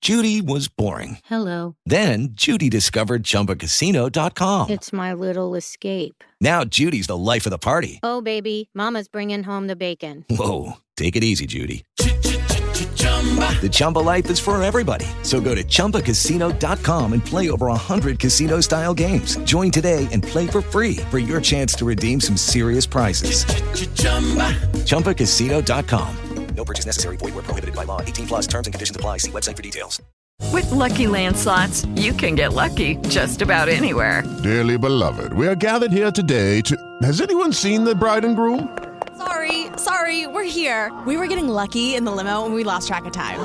Judy was boring. Hello. Then Judy discovered ChumbaCasino.com. It's my little escape. Now Judy's the life of the party. Oh, baby, mama's bringing home the bacon. Whoa, take it easy, Judy. The Chumba life is for everybody. So go to ChumbaCasino.com and play over 100 casino-style games. Join today and play for free for your chance to redeem some serious prizes. ChumbaCasino.com. No purchase necessary. Void where prohibited by law. 18 plus terms and conditions apply. See website for details. With Lucky Land Slots, you can get lucky just about anywhere. Dearly beloved, we are gathered here today to... Has anyone seen the bride and groom? Sorry, we're here. We were getting lucky in the limo and we lost track of time.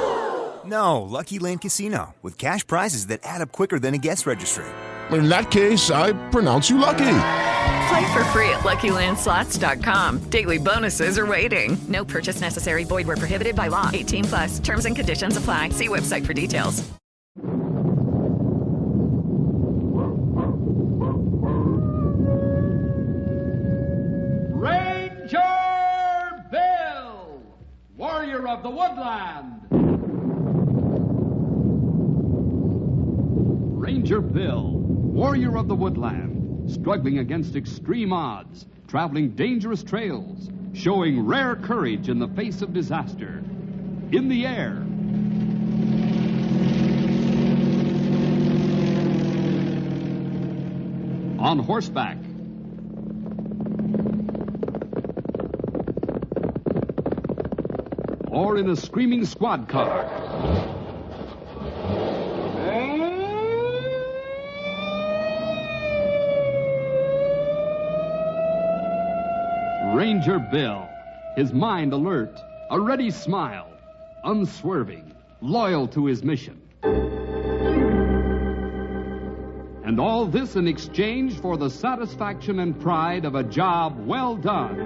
No, Lucky Land Casino, with cash prizes that add up quicker than a guest registry. In that case, I pronounce you lucky. Play for free at LuckyLandSlots.com. Daily bonuses are waiting. No purchase necessary. Void where prohibited by law. 18 plus. Terms and conditions apply. See website for details. Ranger Bill, warrior of the woodland. Ranger Bill, warrior of the woodland, struggling against extreme odds, traveling dangerous trails, showing rare courage in the face of disaster. In the air, on horseback, or in a screaming squad car. Ranger Bill, his mind alert, a ready smile, unswerving, loyal to his mission. And all this in exchange for the satisfaction and pride of a job well done.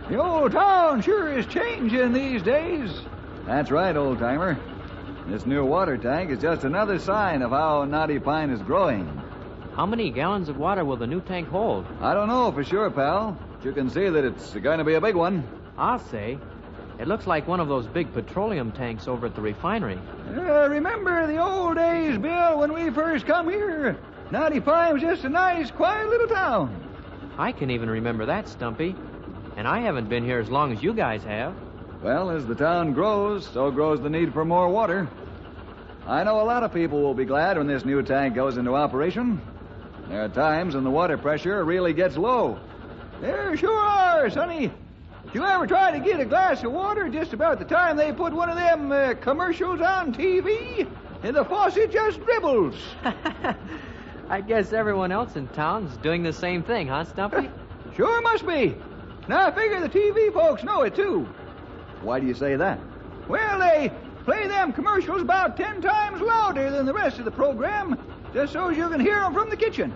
The old town sure is changing these days. That's right, old-timer. This new water tank is just another sign of how Knotty Pine is growing. How many gallons of water will the new tank hold? I don't know for sure, pal. But you can see that it's going to be a big one. I'll say. It looks like one of those big petroleum tanks over at the refinery. Remember the old days, Bill, when we first come here? Knotty Pine was just a nice, quiet little town. I can even remember that, Stumpy. And I haven't been here as long as you guys have. Well, as the town grows, so grows the need for more water. I know a lot of people will be glad when this new tank goes into operation. There are times when the water pressure really gets low. There sure are, Sonny. Did you ever try to get a glass of water just about the time they put one of them commercials on TV? And the faucet just dribbles. I guess everyone else in town's doing the same thing, huh, Stumpy? Sure must be. Now, I figure the TV folks know it, too. Why do you say that? Well, they play them commercials about 10 times louder than the rest of the program, just so you can hear them from the kitchen.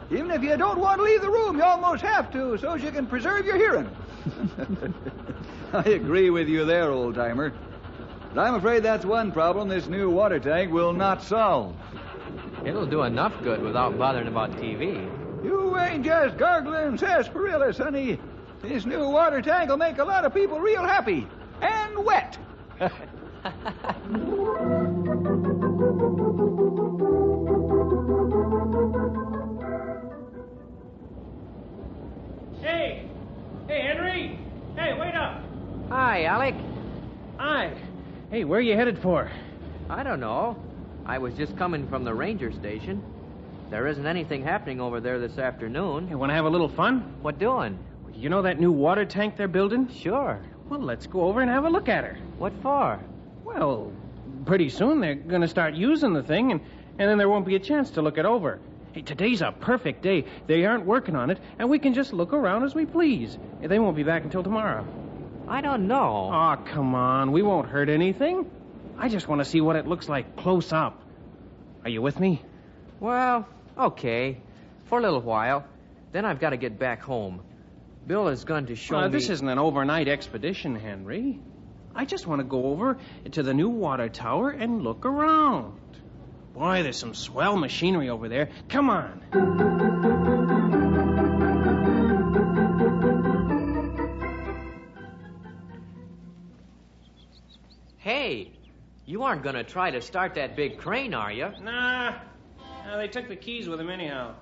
Even if you don't want to leave the room, you almost have to, so you can preserve your hearing. I agree with you there, old-timer. But I'm afraid that's one problem this new water tank will not solve. It'll do enough good without bothering about TV. You ain't just gargling sarsaparilla, Sonny. This new water tank will make a lot of people real happy. And wet. Hey, Henry! Hey, wait up! Hi, Alec. Hi. Hey, where are you headed for? I don't know. I was just coming from the ranger station. There isn't anything happening over there this afternoon. You want to have a little fun? What doing? You know that new water tank they're building? Sure. Well, let's go over and have a look at her. What for? Well, pretty soon they're going to start using the thing, and then there won't be a chance to look it over. Hey, today's a perfect day. They aren't working on it, and we can just look around as we please. They won't be back until tomorrow. I don't know. Oh, come on. We won't hurt anything. I just want to see what it looks like close up. Are you with me? Well, okay. For a little while. Then I've got to get back home. Bill is going to show me... This isn't an overnight expedition, Henry. I just want to go over to the new water tower and look around. Boy, there's some swell machinery over there. Come on. Hey, you aren't going to try to start that big crane, are you? Nah. They took the keys with them anyhow.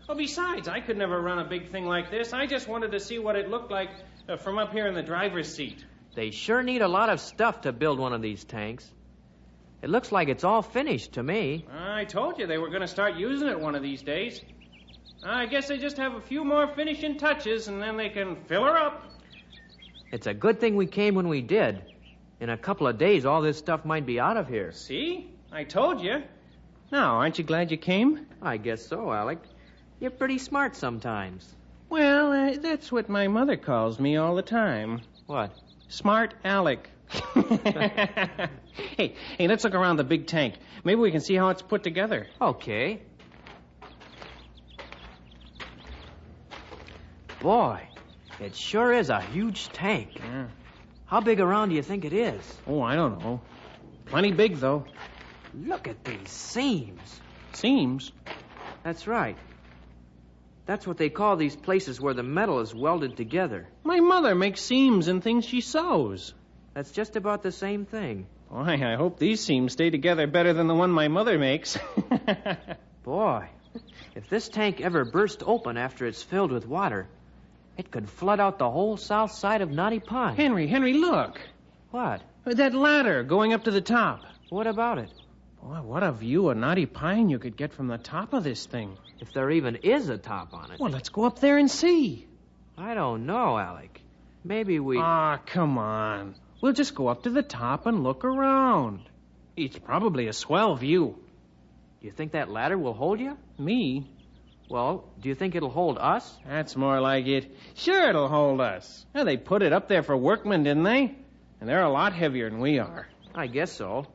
Well, besides, I could never run a big thing like this. I just wanted to see what it looked like from up here in the driver's seat. They sure need a lot of stuff to build one of these tanks. It looks like it's all finished to me. I told you they were going to start using it one of these days. I guess they just have a few more finishing touches, and then they can fill her up. It's a good thing we came when we did. In a couple of days, all this stuff might be out of here. See? I told you. Now, aren't you glad you came? I guess so, Alec. You're pretty smart sometimes. Well, that's what my mother calls me all the time. What? Smart Alec. Hey, let's look around the big tank. Maybe we can see how it's put together. Okay. Boy, it sure is a huge tank. Yeah. How big around do you think it is? Oh, I don't know. Plenty big, though. Look at these seams. Seams? That's right. That's what they call these places where the metal is welded together. My mother makes seams in things she sews. That's just about the same thing. Why, I hope these seams stay together better than the one my mother makes. Boy, if this tank ever burst open after it's filled with water, it could flood out the whole south side of Knotty Pine. Henry, look. What? That ladder going up to the top. What about it? Boy, what a view of Knotty Pine you could get from the top of this thing. If there even is a top on it. Well, let's go up there and see. I don't know, Alec. Maybe we... Ah, come on. We'll just go up to the top and look around. It's probably a swell view. Do you think that ladder will hold you? Me? Well, do you think it'll hold us? That's more like it. Sure, it'll hold us. Well, they put it up there for workmen, didn't they? And they're a lot heavier than we are. I guess so.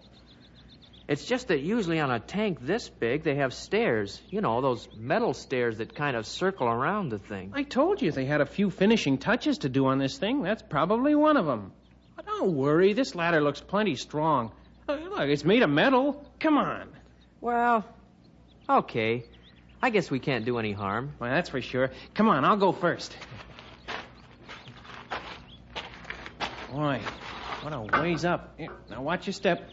It's just that usually on a tank this big, they have stairs. You know, those metal stairs that kind of circle around the thing. I told you they had a few finishing touches to do on this thing. That's probably one of them. But don't worry, this ladder looks plenty strong. Look, it's made of metal. Come on. Well, okay. I guess we can't do any harm. Well, that's for sure. Come on, I'll go first. Boy, what a ways up. Here, now watch your step.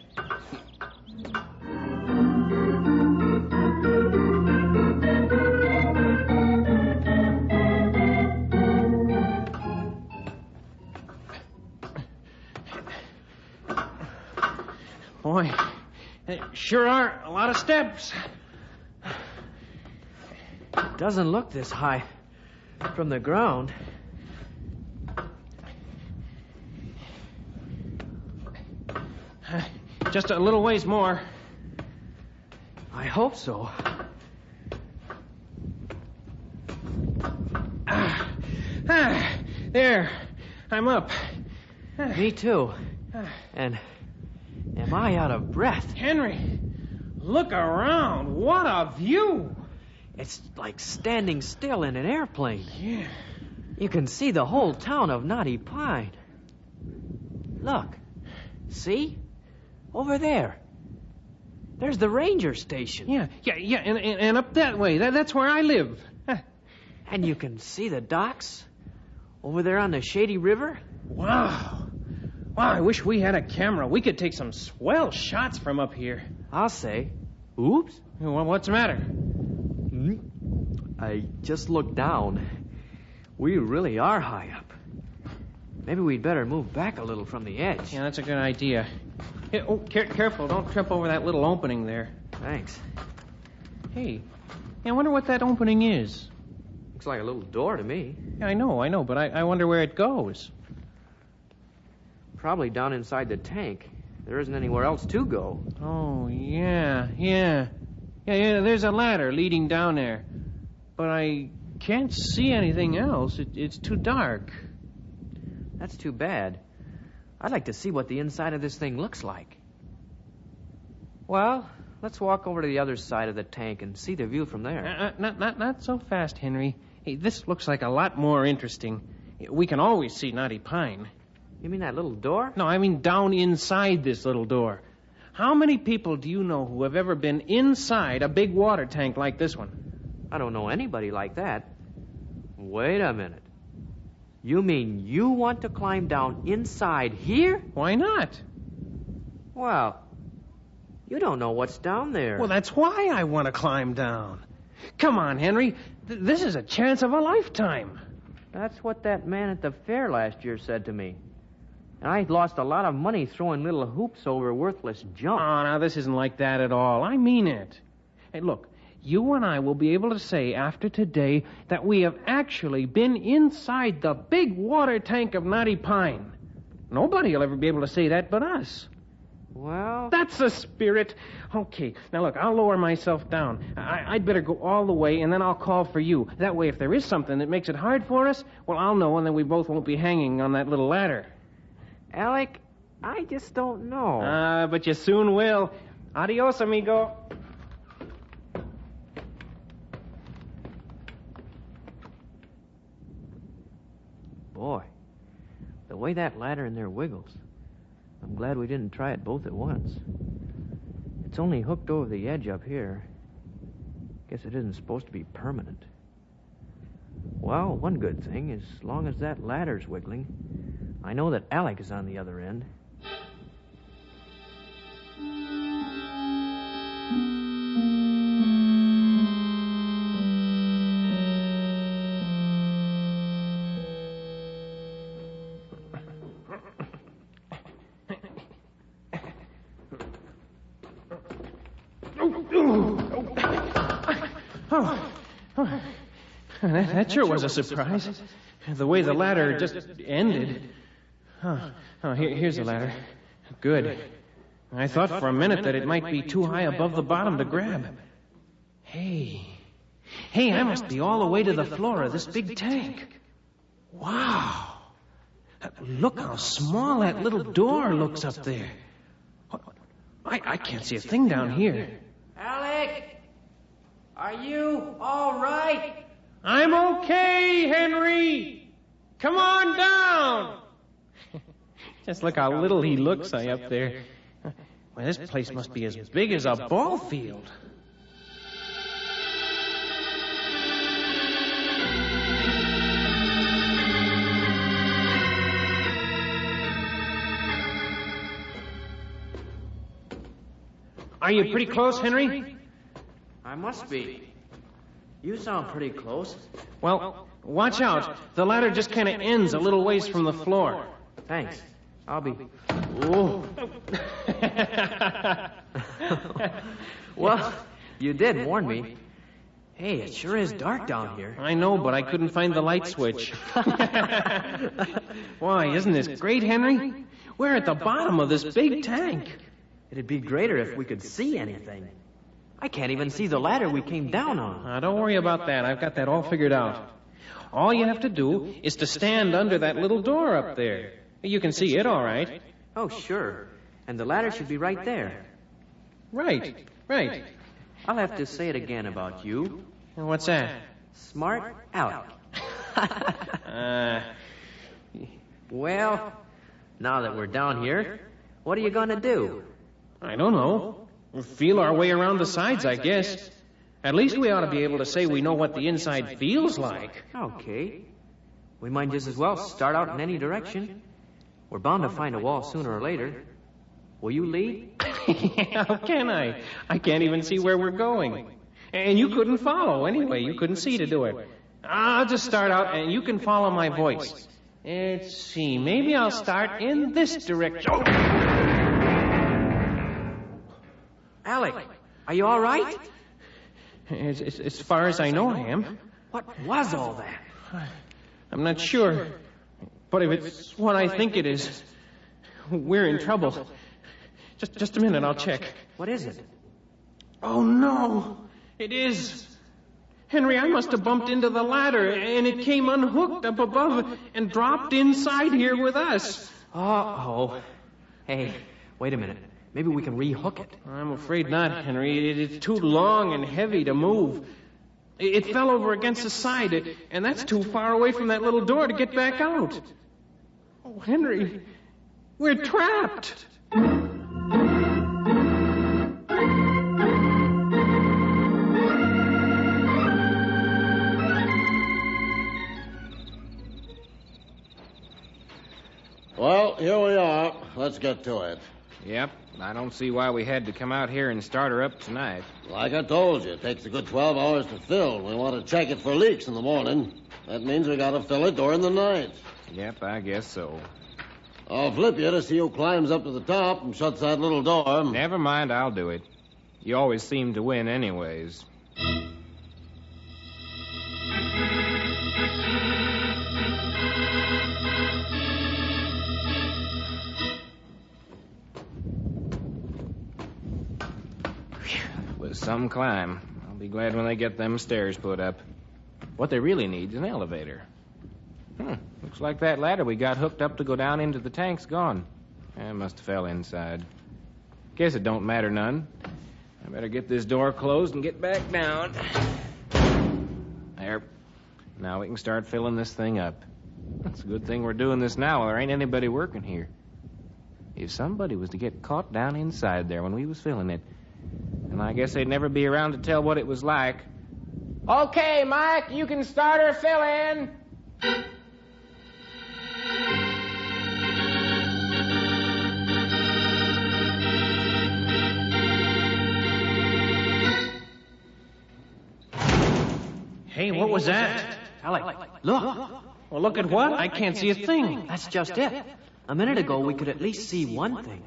Boy, sure are a lot of steps. It doesn't look this high from the ground. Just a little ways more. I hope so. There. I'm up. Me too. And am I out of breath? Henry, look around. What a view. It's like standing still in an airplane. Yeah. You can see the whole town of Knotty Pine. Look. See? Over there. There's the ranger station. Yeah, and up that way. That's where I live. And you can see the docks over there on the Shady River. Wow, I wish we had a camera. We could take some swell shots from up here. I'll say. Oops. Well, what's the matter? I just looked down. We really are high up. Maybe we'd better move back a little from the edge. Yeah, that's a good idea. Hey, careful. Don't trip over that little opening there. Thanks. Hey, I wonder what that opening is. Looks like a little door to me. Yeah, I know, but I wonder where it goes. Probably down inside the tank. There isn't anywhere else to go. Oh, yeah. There's a ladder leading down there. But I can't see anything else. It's too dark. That's too bad. I'd like to see what the inside of this thing looks like. Well, let's walk over to the other side of the tank and see the view from there. Not so fast, Henry. Hey, this looks like a lot more interesting. We can always see Knotty Pine. You mean that little door? No, I mean down inside this little door. How many people do you know who have ever been inside a big water tank like this one? I don't know anybody like that. Wait a minute. You mean you want to climb down inside here? Why not? Well, you don't know what's down there. Well, that's why I want to climb down. Come on, Henry. This is a chance of a lifetime. That's what that man at the fair last year said to me. And I lost a lot of money throwing little hoops over worthless junk. Oh, now, this isn't like that at all. I mean it. Hey, look, you and I will be able to say after today that we have actually been inside the big water tank of Knotty Pine. Nobody will ever be able to say that but us. Well... That's the spirit. Okay, now look, I'll lower myself down. I'd better go all the way, and then I'll call for you. That way, if there is something that makes it hard for us, well, I'll know, and then we both won't be hanging on that little ladder. Alec, I just don't know. But you soon will. Adios, amigo. Boy, the way that ladder in there wiggles. I'm glad we didn't try it both at once. It's only hooked over the edge up here. Guess it isn't supposed to be permanent. Well, one good thing, as long as that ladder's wiggling, I know that Alec is on the other end. That sure was a surprise. The way the ladder just ended. Here's the ladder. Good. I thought for a minute that it might be too high above the bottom to grab. Hey, I must be all the way to the floor of this big tank. Wow. Look how small that little door looks up there. I can't see a thing down here. Alec! Are you all right? I'm okay, Henry. Come on down. Just look how little he looks high up there. Well, this place must be as big as a ball field. Are you pretty close, Henry? I must be. You sound pretty close. Well, watch out. The ladder just kind of ends a little ways from the floor. Thanks. I'll be... Ooh. Well, you did warn me. Hey, it sure is dark down here. I know, but I couldn't find the light switch. Why, isn't this great, Henry? We're at the bottom of this big tank. It'd be greater if we could see anything. I can't even see the ladder we came down on. Don't worry about that. I've got that all figured out. All you have to do is to stand under that little door up there. You can see it all right. Oh, sure. And the ladder should be right there. Right. I'll have to say it again about you. What's that? Smart Alec. Well, now that we're down here, what are you going to do? I don't know. We'll feel our way around the sides, I guess. At least we ought to be able to say we know what the inside feels like. Okay. We might just as well start out in any direction. We're bound to find a wall sooner or later. Will you lead? How can I? I can't even see where we're going. And you couldn't follow anyway. You couldn't see to do it. I'll just start out and you can follow my voice. Let's see. Maybe I'll start in this direction. Alec, are you all right? As far as I know, I am. What was all that? I'm not sure. But if it's what I think it is, we're in trouble. Just a minute, I'll check. What is it? Oh, no. It is. Henry, I must have bumped into the ladder, and it came unhooked up above and dropped inside here with us. Uh-oh. Hey, wait a minute. Maybe we can rehook it. I'm afraid not, Henry. It's too long and heavy to move. It fell over against the side, and that's too far away from that little door to get back out. Oh, Henry, we're trapped. Well, here we are. Let's get to it. Yep. I don't see why we had to come out here and start her up tonight. Like I told you, it takes a good 12 hours to fill. We want to check it for leaks in the morning. That means we got to fill it during the night. Yep, I guess so. I'll flip you to see who climbs up to the top and shuts that little door. Never mind, I'll do it. You always seem to win anyways. Was some climb. I'll be glad when they get them stairs put up. What they really need is an elevator. Looks like that ladder we got hooked up to go down into the tank's gone. It must have fell inside. Guess it don't matter none. I better get this door closed and get back down. There. Now we can start filling this thing up. It's a good thing we're doing this now. There ain't anybody working here. If somebody was to get caught down inside there when we was filling it, and I guess they'd never be around to tell what it was like. Okay, Mike, you can start her filling. Hey, what was that? Alec, look. Well, look at what? I can't see a thing. That's just it. A minute ago, we could at least see one thing.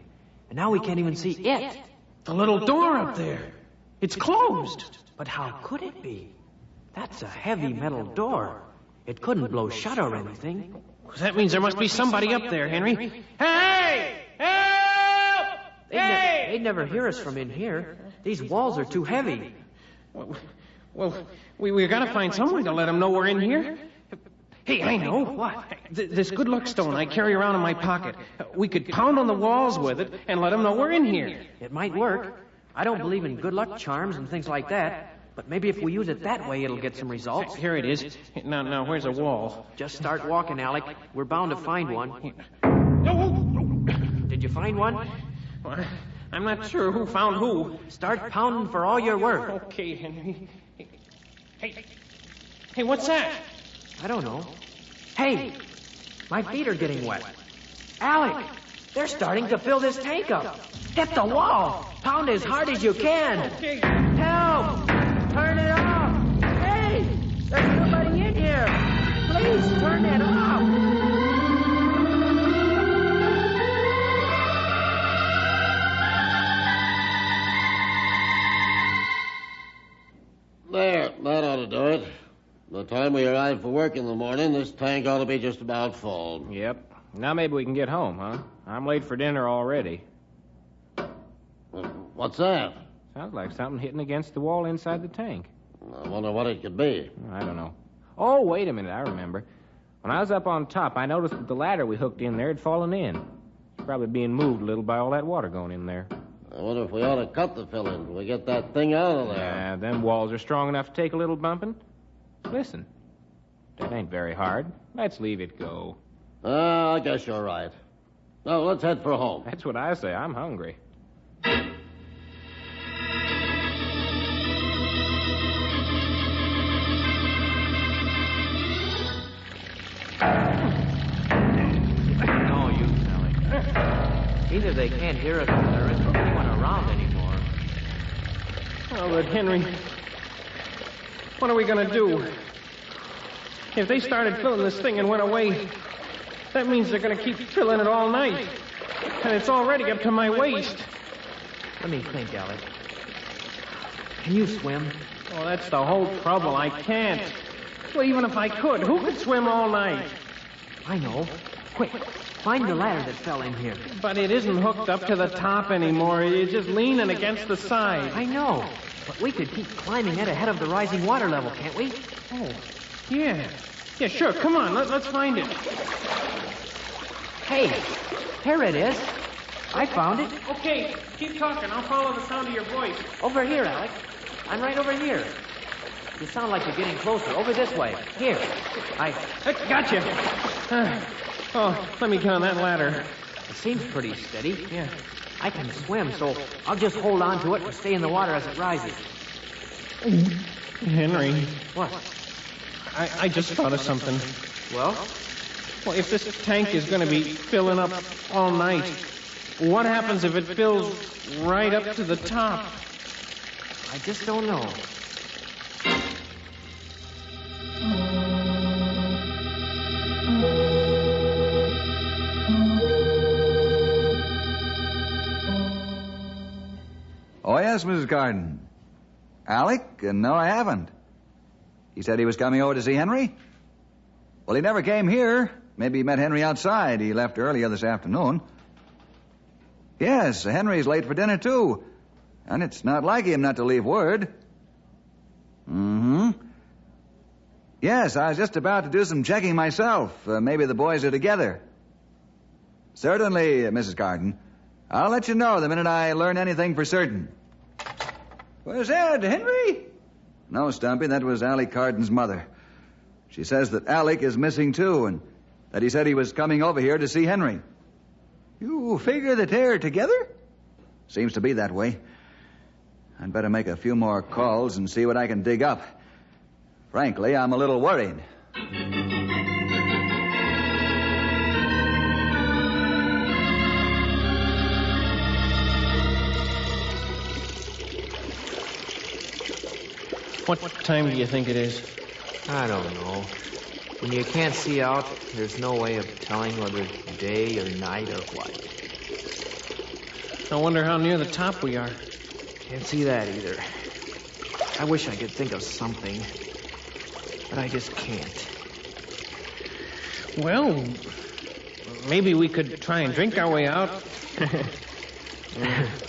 And now we can't even see it. The little door up there. It's closed. But how could it be? That's a heavy metal door. It couldn't blow shut or anything. That means there must be somebody up there, Henry. Hey! Help! They'd never hear us from in here. These walls are too heavy. Well, we gotta find some way to let them know we're in here. Hey, I know. What? This good luck stone I carry around in my pocket. We could pound on the walls with it and let them know we're in here. It might work. I don't believe in good luck charms and things like that. But maybe if we use it that way, it'll get some results. Here it is. Now, where's a wall? Just start walking, Alec. We're bound to find one. Did you find one? Well, I'm not sure who found who. Start pounding for all you're worth. Okay, Henry. Hey, what's that? I don't know. Hey, my feet are getting wet. Alec, they're starting to fill this tank up. Hit the wall. Pound as hard as you can. Okay. Help! Turn it off! Hey! There's somebody in here! Please turn it off! There, that ought to do it. By the time we arrive for work in the morning, this tank ought to be just about full. Yep. Now maybe we can get home, huh? I'm late for dinner already. What's that? Sounds like something hitting against the wall inside the tank. I wonder what it could be. I don't know. Oh, wait a minute, I remember. When I was up on top, I noticed that the ladder we hooked in there had fallen in. It's probably being moved a little by all that water going in there. I wonder if we ought to cut the filling till we get that thing out of there. Yeah, them walls are strong enough to take a little bumping. Listen, that ain't very hard. Let's leave it go. I guess you're right. Now, let's head for home. That's what I say. I'm hungry. No use, Alec. Either they can't hear us or there isn't anyone around anymore. Oh, but Henry, what are we going to do? If they started filling this thing and went away, that means they're going to keep filling it all night. And it's already up to my waist. Let me think, Alec. Can you swim? Oh, that's the whole trouble. I can't. Well, even if I could, who could swim all night? I know. Quick, find the ladder that fell in here. But it isn't hooked up to the top anymore. It's just leaning against the side. I know. But we could keep climbing it ahead of the rising water level, can't we? Oh, yeah. Yeah, sure. Come on, let's find it. Hey, here it is. I found it. Okay, keep talking. I'll follow the sound of your voice. Over here, Alec. I'm right over here. You sound like you're getting closer. Over this way. Here. I gotcha. Let me get on that ladder. It seems pretty steady. Yeah. I can swim, so I'll just hold on to it and stay in the water as it rises. Henry. What? I just thought of something. Well? Well, if this tank is going to be filling up all night, What happens if it fills right up to the top? I just don't know. Oh, yes, Mrs. Carden. Alec? No, I haven't. He said he was coming over to see Henry? Well, he never came here. Maybe he met Henry outside. He left earlier this afternoon. Yes, Henry's late for dinner, too. And it's not like him not to leave word. Mm-hmm. Yes, I was just about to do some checking myself. Maybe the boys are together. Certainly, Mrs. Carden. I'll let you know the minute I learn anything for certain. Was that Henry? No, Stumpy, that was Alec Carden's mother. She says that Alec is missing, too, and that he said he was coming over here to see Henry. You figure that they're together? Seems to be that way. I'd better make a few more calls and see what I can dig up. Frankly, I'm a little worried. What time do you think it is? I don't know. When you can't see out, there's no way of telling whether it's day or night or what. I wonder how near the top we are. Can't see that either. I wish I could think of something, but I just can't. Well, maybe we could try and drink our way out.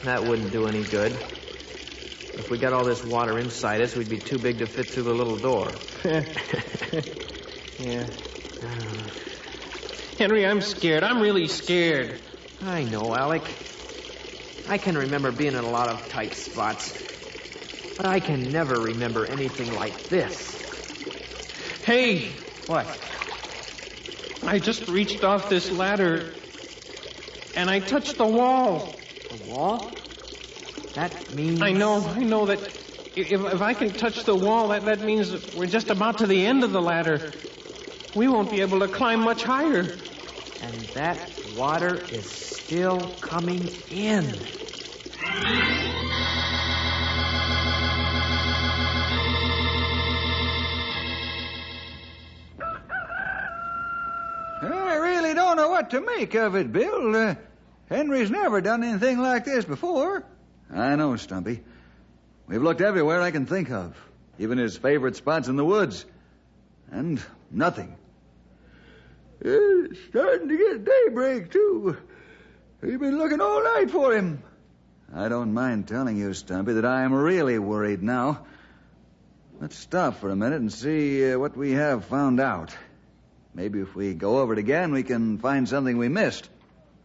That wouldn't do any good. If we got all this water inside us, we'd be too big to fit through the little door. Yeah. Henry, I'm scared. I'm really scared. I know, Alec. I can remember being in a lot of tight spots, but I can never remember anything like this. Hey! What? I just reached off this ladder, and I touched the wall. The wall? That means... I know that if I can touch the wall, that means we're just about to the end of the ladder. We won't be able to climb much higher. And that water is still coming in. I really don't know what to make of it, Bill. Henry's never done anything like this before. I know, Stumpy. We've looked everywhere I can think of, even his favorite spots in the woods. And nothing. It's starting to get daybreak, too. We've been looking all night for him. I don't mind telling you, Stumpy, that I am really worried now. Let's stop for a minute and see what we have found out. Maybe if we go over it again, we can find something we missed.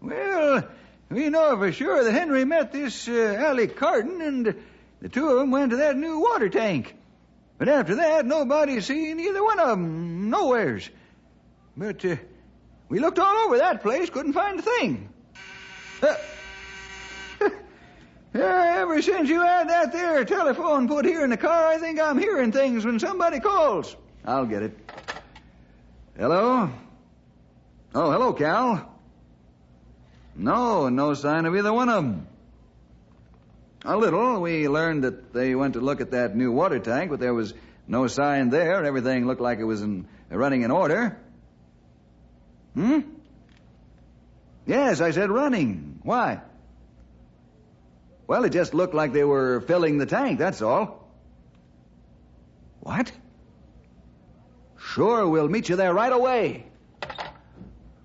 Well, we know for sure that Henry met this Alec Carden, and the two of them went to that new water tank. But after that, nobody's seen either one of them nowheres. But we looked all over that place, couldn't find a thing. Ever since you had that there telephone put here in the car, I think I'm hearing things when somebody calls. I'll get it. Hello? Oh, hello, Cal. No sign of either one of them. A little. We learned that they went to look at that new water tank, but there was no sign there. Everything looked like it was running in order. Yes, I said running. Why? Well, it just looked like they were filling the tank, that's all. What? Sure, we'll meet you there right away.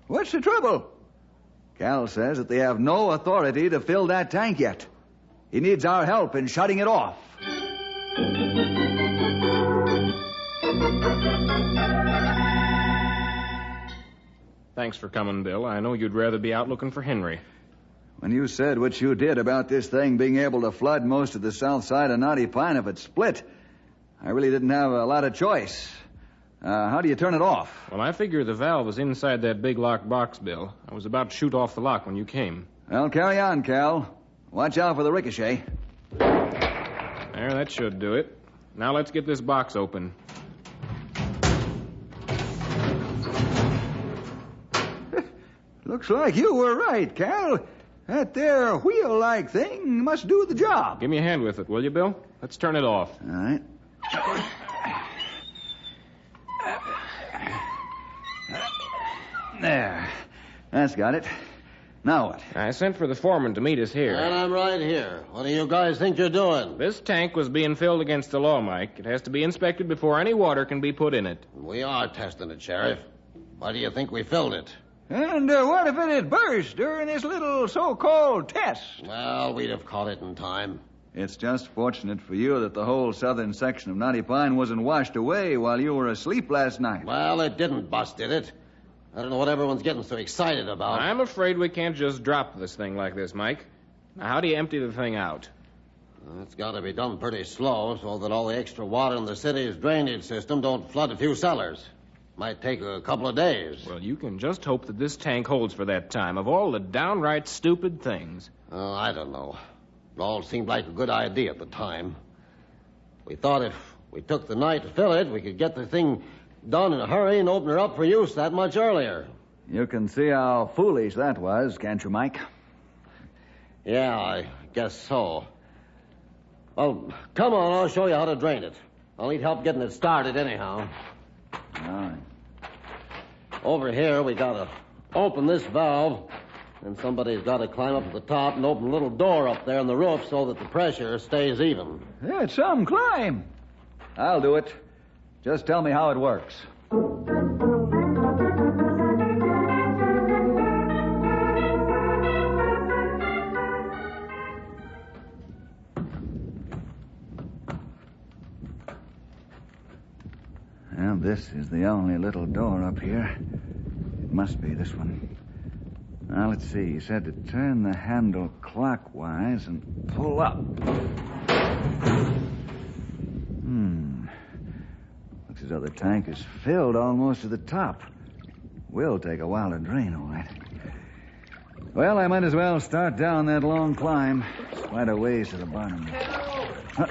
What's the trouble? Cal says that they have no authority to fill that tank yet. He needs our help in shutting it off. Thanks for coming, Bill. I know you'd rather be out looking for Henry. When you said what you did about this thing being able to flood most of the south side of Knotty Pine if it split, I really didn't have a lot of choice. How do you turn it off? Well, I figure the valve was inside that big locked box, Bill. I was about to shoot off the lock when you came. Well, carry on, Cal. Watch out for the ricochet. There, that should do it. Now let's get this box open. Looks like you were right, Cal. That there wheel-like thing must do the job. Give me a hand with it, will you, Bill? Let's turn it off. All right. There. That's got it. Now what? I sent for the foreman to meet us here. And I'm right here. What do you guys think you're doing? This tank was being filled against the law, Mike. It has to be inspected before any water can be put in it. We are testing it, Sheriff. Why do you think we filled it? And what if it had burst during this little so-called test? Well, we'd have caught it in time. It's just fortunate for you that the whole southern section of Knotty Pine wasn't washed away while you were asleep last night. Well, it didn't bust, did it? I don't know what everyone's getting so excited about. I'm afraid we can't just drop this thing like this, Mike. Now, how do you empty the thing out? It's got to be done pretty slow so that all the extra water in the city's drainage system don't flood a few cellars. Might take a couple of days. Well, you can just hope that this tank holds for that time, of all the downright stupid things. Oh, I don't know. It all seemed like a good idea at the time. We thought if we took the night to fill it, we could get the thing done in a hurry and open her up for use that much earlier. You can see how foolish that was, can't you, Mike? Yeah, I guess so. Well, come on, I'll show you how to drain it. I'll need help getting it started anyhow. All right. Over here, we gotta open this valve, and somebody's gotta climb up to the top and open a little door up there in the roof so that the pressure stays even. That's some climb. I'll do it. Just tell me how it works. Well, this is the only little door up here. It must be this one. Now, let's see. You said to turn the handle clockwise and pull up. Looks as though the tank is filled almost to the top. Will take a while to drain, all right. Well, I might as well start down that long climb. It's quite a ways to the bottom. Huh?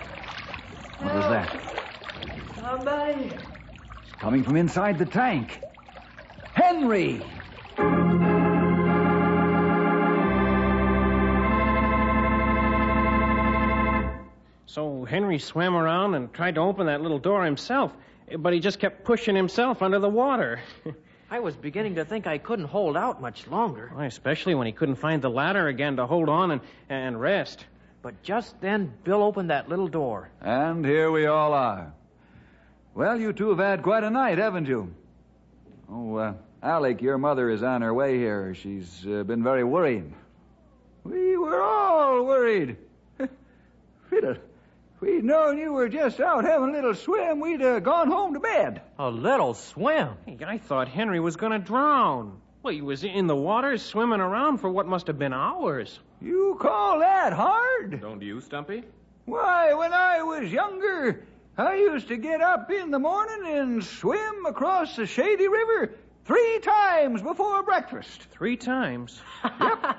What was that? Somebody. It's coming from inside the tank. Henry! So Henry swam around and tried to open that little door himself, but he just kept pushing himself under the water. I was beginning to think I couldn't hold out much longer. Why, especially when he couldn't find the ladder again to hold on and rest. But just then, Bill opened that little door. And here we all are. Well, you two have had quite a night, haven't you? Oh, Alec, your mother is on her way here. She's been very worried. We were all worried. If we'd known you were just out having a little swim, we'd have gone home to bed. A little swim? Hey, I thought Henry was going to drown. Well, he was in the water swimming around for what must have been hours. You call that hard? Don't you, Stumpy? Why, when I was younger, I used to get up in the morning and swim across the shady river 3 times before breakfast. 3 times? Yep,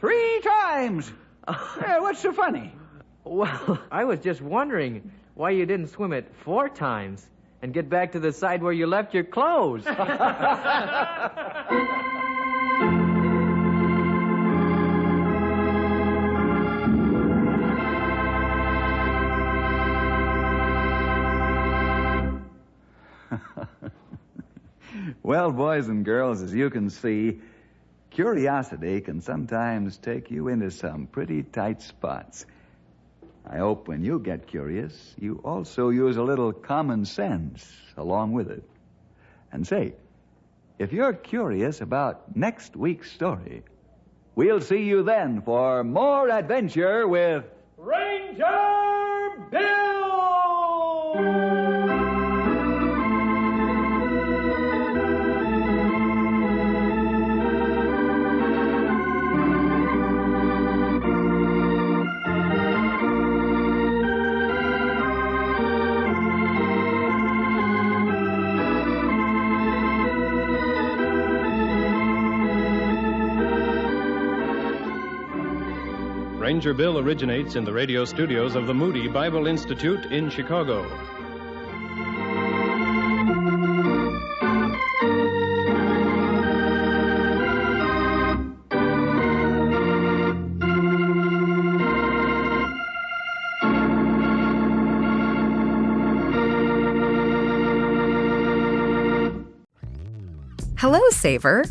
3 times. What's so funny? Well, I was just wondering why you didn't swim it 4 times and get back to the side where you left your clothes. Well, boys and girls, as you can see, curiosity can sometimes take you into some pretty tight spots. I hope when you get curious, you also use a little common sense along with it. And say, if you're curious about next week's story, we'll see you then for more adventure with Ranger Bill! Ranger Bill originates in the radio studios of the Moody Bible Institute in Chicago. saver.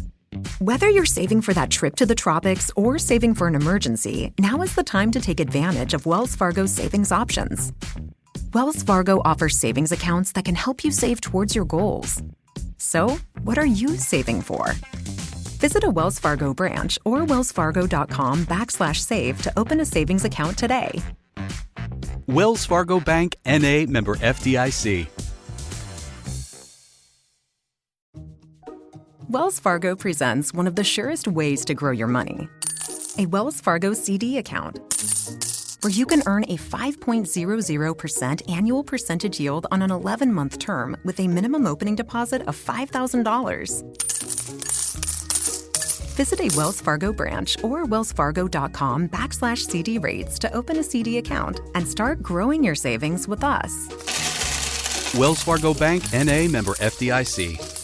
Whether you're saving for that trip to the tropics or saving for an emergency, now is the time to take advantage of Wells Fargo's savings options. Wells Fargo offers savings accounts that can help you save towards your goals. So, what are you saving for? Visit a Wells Fargo branch or wellsfargo.com/save to open a savings account today. Wells Fargo Bank, N.A., member FDIC. Wells Fargo presents one of the surest ways to grow your money. A Wells Fargo CD account, where you can earn a 5.00% annual percentage yield on an 11-month term with a minimum opening deposit of $5,000. Visit a Wells Fargo branch or wellsfargo.com/CD rates to open a CD account and start growing your savings with us. Wells Fargo Bank, N.A., member FDIC.